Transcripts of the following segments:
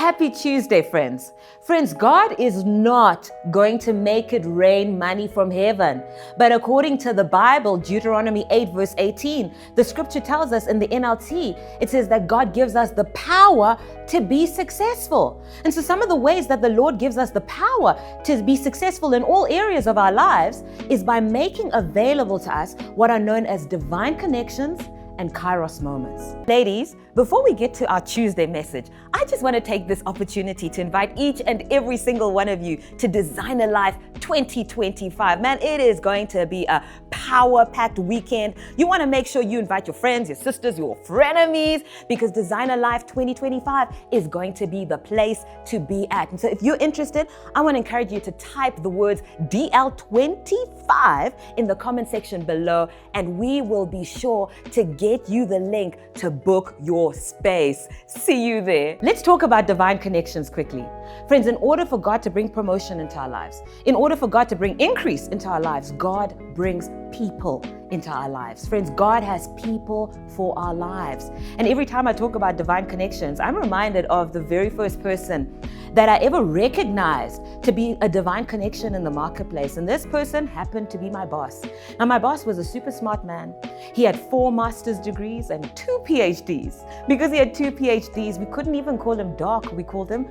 Happy Tuesday, friends. Friends, God is not going to make it rain money from heaven. But according to the Bible, Deuteronomy 8 verse 18, the scripture tells us in the NLT, it says that God gives us the power to be successful. And so some of the ways that the Lord gives us the power to be successful in all areas of our lives is by making available to us what are known as divine connections and Kairos moments. Ladies, before we get to our Tuesday message, I just want to take this opportunity to invite each and every single one of you to Designer Life 2025. Man, it is going to be a power-packed weekend. You want to make sure you invite your friends, your sisters, your frenemies, because Designer Life 2025 is going to be the place to be at. And so if you're interested, I want to encourage you to type the words DL25 in the comment section below, and we will be sure to get you the link to book your space. See you there. Let's talk about divine connections quickly. Friends, in order for God to bring promotion into our lives, in order for God to bring increase into our lives, God brings people into our lives. Friends, God has people for our lives. And every time I talk about divine connections, I'm reminded of the very first person that I ever recognized to be a divine connection in the marketplace. And this person happened to be my boss. Now, my boss was a super smart man. He had 4 master's degrees and 2 PhDs. Because he had 2 PhDs, we couldn't even call him Doc, we called him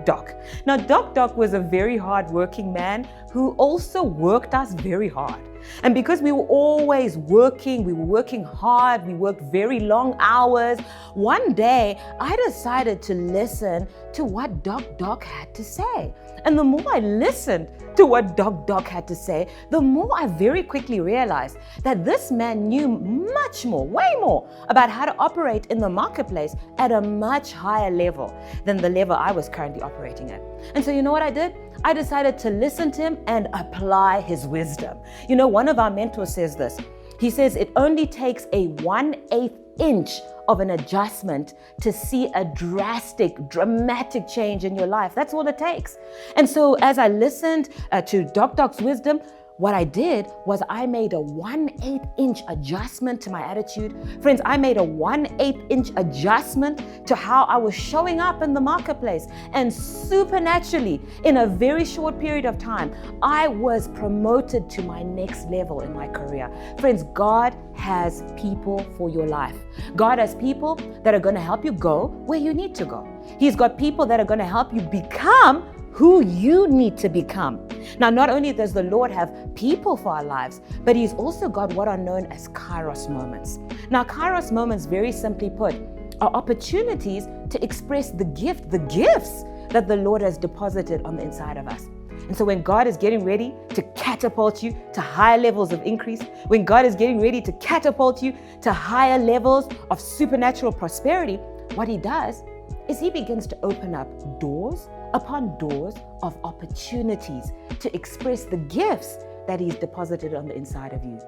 Doc. Now, Doc was a very hard-working man who also worked us very hard. And because we were always working, we were working hard, we worked very long hours, one day I decided to listen to what Doc had to say. And the more I listened to what Doc had to say, the more I very quickly realized that this man knew much more, way more, about how to operate in the marketplace at a much higher level than the level I was currently operating at. And so you know what I did? I decided to listen to him and apply his wisdom. You know, one of our mentors says this. He says it only takes a 1/8 inch of an adjustment to see a dramatic change in your life. That's all it takes. And so as I listened to Doc's wisdom, what I did was I made a 1/8 inch adjustment to my attitude. Friends, I made a 1/8 inch adjustment to how I was showing up in the marketplace. And supernaturally, in a very short period of time, I was promoted to my next level in my career. Friends, God has people for your life. God has people that are going to help you go where you need to go. He's got people that are going to help you become who you need to become. Now, not only does the Lord have people for our lives, but He's also got what are known as Kairos moments. Now, Kairos moments, very simply put, are opportunities to express the gifts that the Lord has deposited on the inside of us. And so when God is getting ready to catapult you to higher levels of increase, when God is getting ready to catapult you to higher levels of supernatural prosperity, what He does is He begins to open up doors upon doors of opportunities to express the gifts that He's deposited on the inside of you.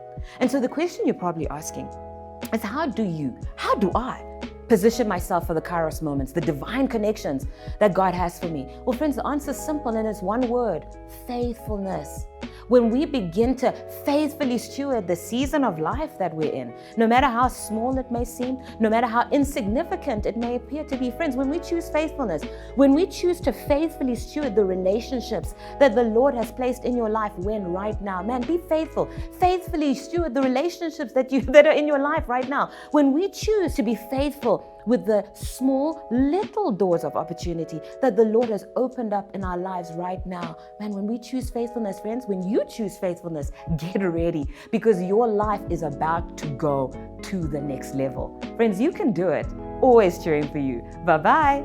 And so the question you're probably asking is, how do I position myself for the Kairos moments, the divine connections that God has for me? Well, friends, the answer is simple, and it's one word: faithfulness. When we begin to faithfully steward the season of life that we're in, no matter how small it may seem, no matter how insignificant it may appear to be, friends, when we choose faithfulness, when we choose to faithfully steward the relationships that the Lord has placed in your life right now, man, be faithful. Faithfully steward the relationships that are in your life right now. When we choose to be faithful with the small, little doors of opportunity that the Lord has opened up in our lives right now. Man, when we choose faithfulness, friends, when you choose faithfulness, get ready, because your life is about to go to the next level. Friends, you can do it. Always cheering for you. Bye-bye.